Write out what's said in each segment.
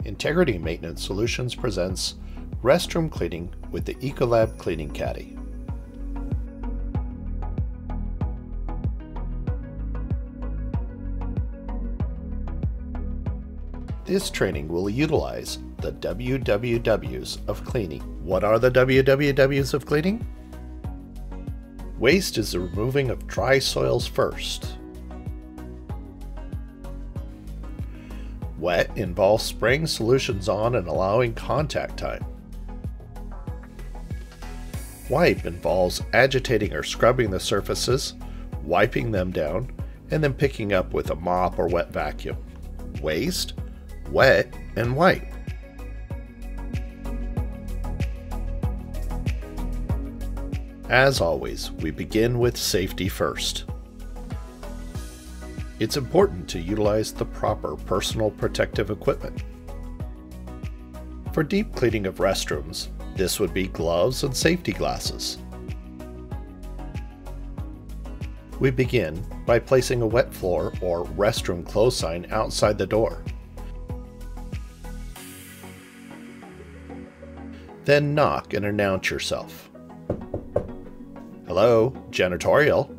Integrity Maintenance Solutions presents Restroom Cleaning with the Ecolab Cleaning Caddy. This training will utilize the WWWs of cleaning. What are the WWWs of cleaning? Waste is the removing of dry soils first. Wet involves spraying solutions on and allowing contact time. Wipe involves agitating or scrubbing the surfaces, wiping them down, and then picking up with a mop or wet vacuum. Waste, wet, and wipe. As always, we begin with safety first. It's important to utilize the proper personal protective equipment. For deep cleaning of restrooms, this would be gloves and safety glasses. We begin by placing a wet floor or restroom close sign outside the door. Then knock and announce yourself. Hello, janitorial.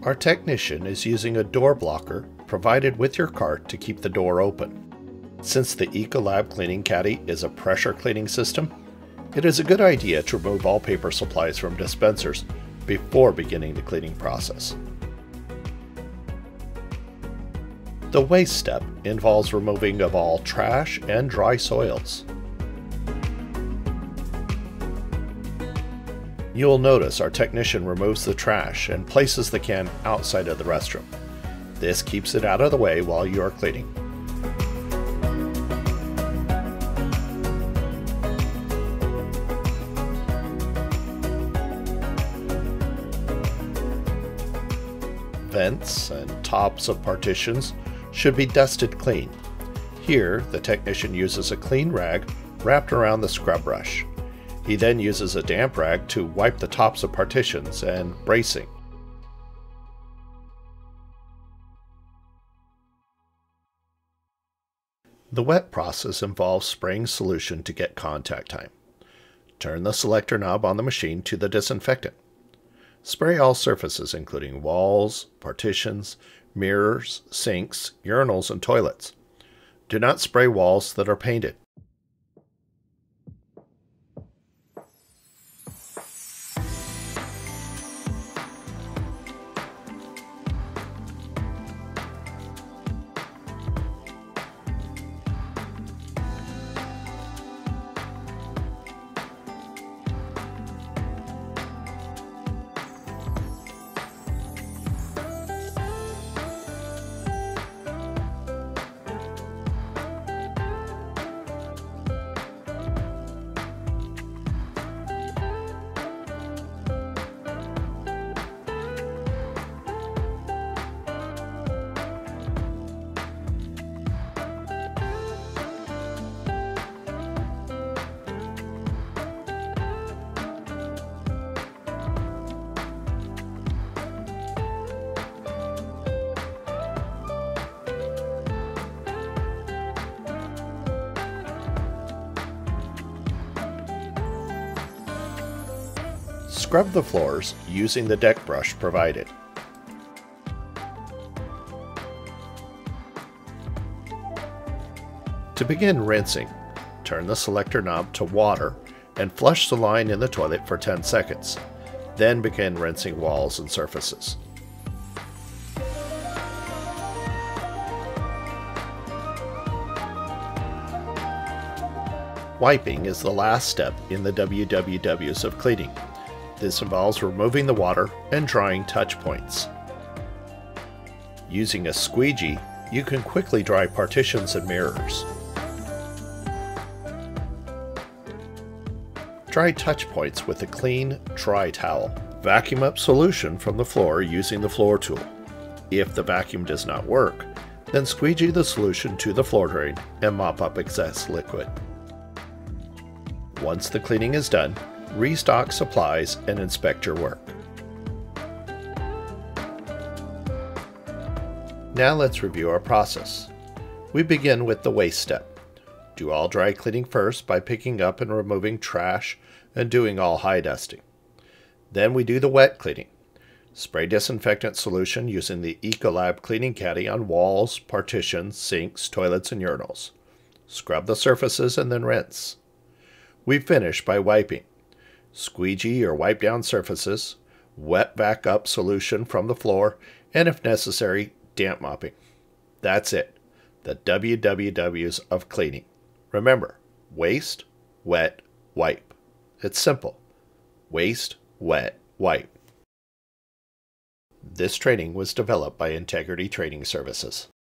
Our technician is using a door blocker provided with your cart to keep the door open. Since the Ecolab Cleaning Caddy is a pressure cleaning system, it is a good idea to remove all paper supplies from dispensers before beginning the cleaning process. The waste step involves removing of all trash and dry soils. You'll notice our technician removes the trash and places the can outside of the restroom. This keeps it out of the way while you are cleaning. Vents and tops of partitions should be dusted clean. Here, the technician uses a clean rag wrapped around the scrub brush. He then uses a damp rag to wipe the tops of partitions and bracing. The wet process involves spraying solution to get contact time. Turn the selector knob on the machine to the disinfectant. Spray all surfaces including walls, partitions, mirrors, sinks, urinals, and toilets. Do not spray walls that are painted. Scrub the floors using the deck brush provided. To begin rinsing, turn the selector knob to water and flush the line in the toilet for 10 seconds. Then begin rinsing walls and surfaces. Wiping is the last step in the WWWs of cleaning. This involves removing the water and drying touch points. Using a squeegee, you can quickly dry partitions and mirrors. Dry touch points with a clean, dry towel. Vacuum up solution from the floor using the floor tool. If the vacuum does not work, then squeegee the solution to the floor drain and mop up excess liquid. Once the cleaning is done, restock supplies and inspect your work. Now let's review our process. We begin with the waste step. Do all dry cleaning first by picking up and removing trash and doing all high dusting. Then we do the wet cleaning. Spray disinfectant solution using the Ecolab Cleaning Caddy on walls, partitions, sinks, toilets, and urinals. Scrub the surfaces and then rinse. We finish by wiping. Squeegee or wipe down surfaces, wet vac up solution from the floor, and if necessary, damp mopping. That's it. The WWWs of cleaning. Remember, waste, wet, wipe. It's simple. Waste, wet, wipe. This training was developed by Integrity Training Services.